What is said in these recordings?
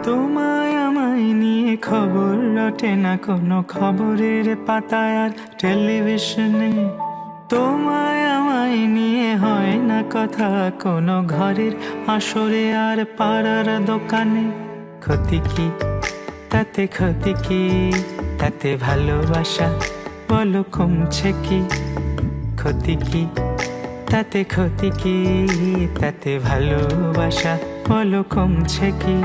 তোমায় আমায় নিয়ে খবর রটে না কোনো খবরের পাতায় আর টেলিভিশনে। তোমায় আমায় নিয়ে হয় না কথা কোনো ঘরের আসরে আর পাড়ার দোকানে। ক্ষতি কি তাতে, ক্ষতি কি তাতে, ভালোবাসা বলো কমছে কি? ক্ষতি কি তাতে, ক্ষতি কি তাতে, ভালোবাসা বলো কমছে কি?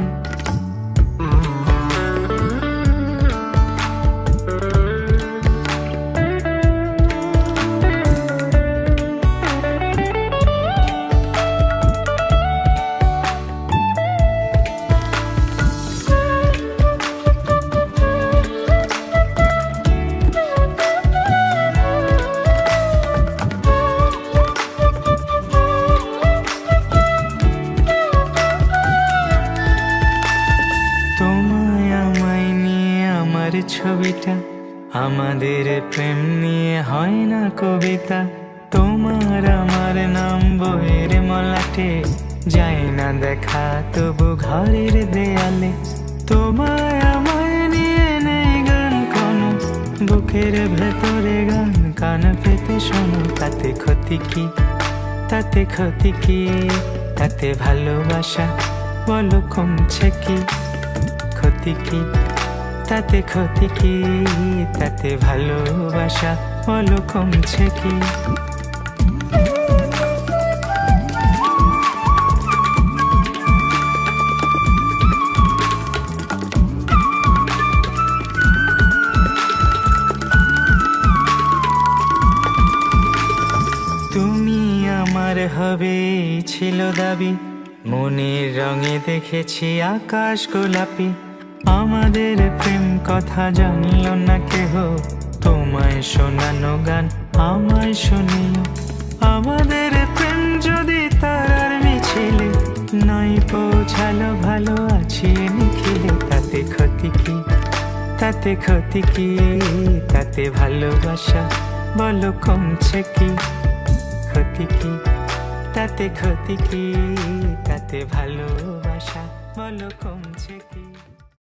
ছবিটা আমাদের প্রেম নিয়ে হয় না কবিতা। তোমার আমার নাম বইয়ের মলাটে যায় না দেখা তবু ঘরের দেয়ালে। তোমায় আমায় নিয়ে নেই গান কোনো, বুকের ভেতরে গান কান পেতে শোনো। তাতে ক্ষতি কি তাতে, ক্ষতি কি তাতে, ভালোবাসা বলো কমছে কি? ক্ষতি কি তাতে, ক্ষতি কি তাতে, ভালোবাসা বলো কমছে কি? তুমি আমার হবে ছিল দাবি, মনের রঙে দেখেছি আকাশ গোলাপি। আমাদের প্রেম কথা জানলো না কেহ, তোমায় শোনানো গান আমায় শুনিও। আমাদের প্রেম যদি তারার মিছিলে নাই পৌঁছালো, ভালো আছি নিখিলে। তাতে ক্ষতি কি তাতে, ক্ষতি কি তাতে, ভালোবাসা বলো কমছে কি? ক্ষতি কি তাতে, ক্ষতি কি তাতে, ভালোবাসা বলো কমছে কি?